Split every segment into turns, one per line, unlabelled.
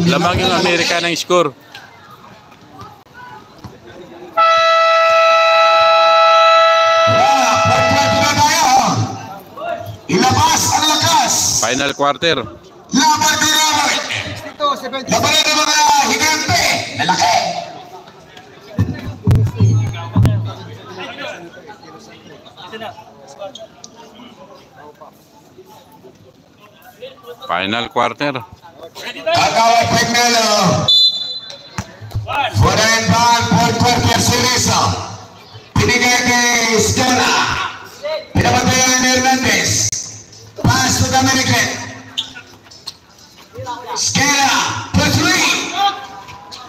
Lamang yung Amerika ng score.
Ilabas ang lakas.
Final quarter.
Laban ni Robert. Laban na mga higante. Malaki.
Final quarter.
Kagawad Pegnalo. Foreign ball, fourth quarter series. Pinigay kay Stella. Pinapatayan ni Hernandez. Pass to the American. Stella, for three.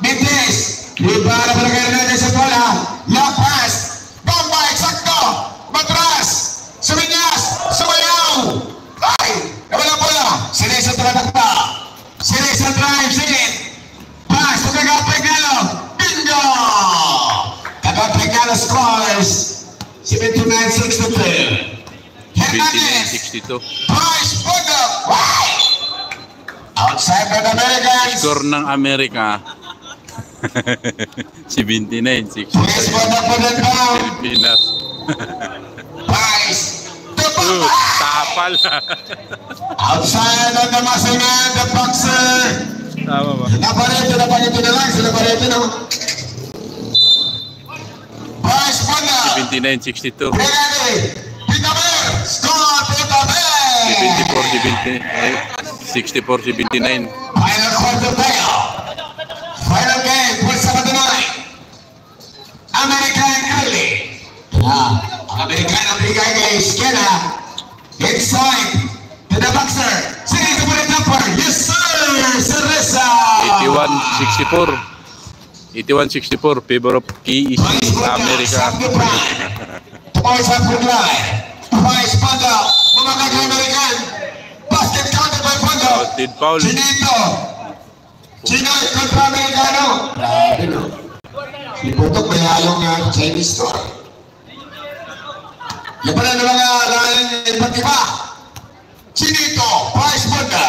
Mintes. Libara para kay Hernandez sa bola. Long pass. Bomba, eksakto. Matras. Suminyas. Sumayaw. Ay! Nawala bola. Sinisa tratakta. Sinisa drive. Sigit. Pass to Kagawad Pegnalo. Bingo! Kagawad Pegnalo scores 79-62. Hernandez.
59-62.
Price Boga. Outside by the Americans.
Score ng Amerika. 79-62.
Price Boga po din po.
Pilipinas.
Price.
Tapal.
Outside on the muscle man, the boxer.
Tama ba?
Naparito na lang. Sila parito na. Price Boga.
79-62.
Ready. Pitamer. Score Pitamer.
64-79.
Final quarter tayo. Final game for Sabado night. American early. Ang American ang bigay kay Skena. Inside to the boxer. Sige sa muli jumper. Yes sir! Cereza!
81-64. 81-64. Favor of Key East America.
Tumawa sa Pugay. Tumawa sa Panda. Bumakag ang American. Basket counted by Panda.
Outed foul.
Chinito. Chinoy kontra Amerikano. Grabe no. Si Putok may halong Chinese to. Labanan na mga lalang iba't iba. Chinito. Price Panda.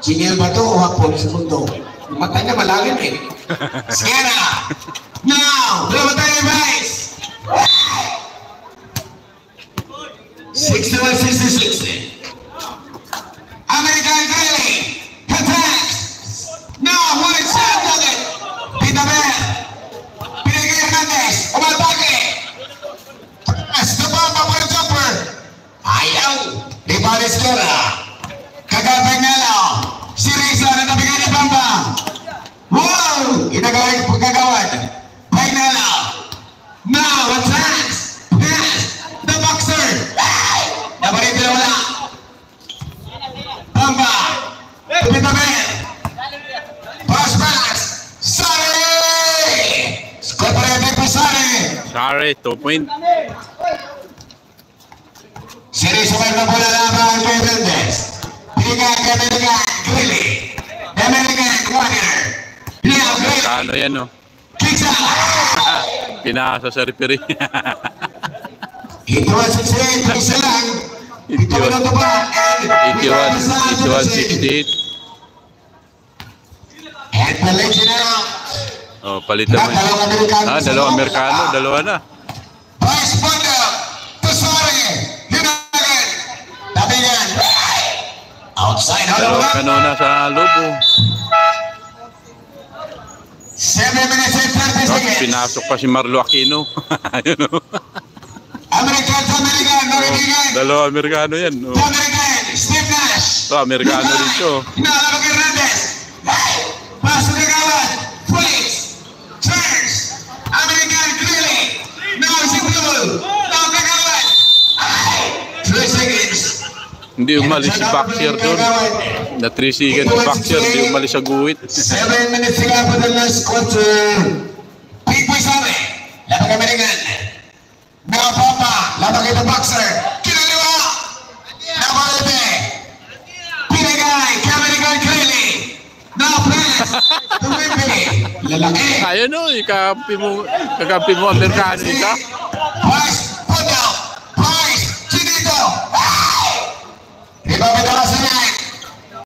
Chinil ba ito o hapon sa mundo? Mata niya malalim eh. Skena. Now. Dalawa tayo guys. 61-60. American Grilly. Attacks. Now, one shot of it. Pitamer. Pinigay Hernandez. Umatake. Pass the bomba for the jumper. Ayaw. Di bali Skena. Kagawad Pegnalo. Si Reza na nabigay ni Bamba. Wow! Inagawin po Kagawad. Pegnalo. Now, attacks. Pass. The boxer. Nabarito na wala. Bamba. Pitamer. Pass pass. Sari! Score pa rin po Sari.
Sorry, 2 point.
Series away na bola laban kay Hernandez. Pinigay kay American Grilly. American Warrior. Leo Grilly.
Kano yan, no?
Kicks out.
Pinasa sa referee.
Ito ang 68. Isa lang. Ito ang ito pa.
81-68.
And Malaysia na lang.
Oh, palitan mo. Dalawang Amerikano. Dalawa na.
Vice Boga. Tusari. Hinagan. Tabingan. Outside.
Dalawang kanona sa lobo.
7 minutes and 30
Tapos
seconds.
pinasok pa si Marlo Aquino. Ayun, oh.
American to American. Nabigyan.
Dalawa Amerikano yan. Oh.
To American. Steve Nash.
Ito, Amerikano rin to.
Inaalabag kay Hernandez. Pass to Kagawad. Flicks. Turns. American Grilly. Now si Blue. Now Kagawad. 3 seconds.
Hindi umalis si Boxer doon. Na 3 seconds Boxer, hindi umalis sa guwit.
7 minutes to go for the last quarter. Big boy sabi. Labag American. Now Papa. Labag kay the Boxer. Kinaliwa. Nabalite. Pinagay. American Grilly. Now press. Tumimpi. Lalaki.
Ayun, oh. Kakampi mo Amerikano ito.
Price. Put down. Price. Chinito. Ibabit ang kasi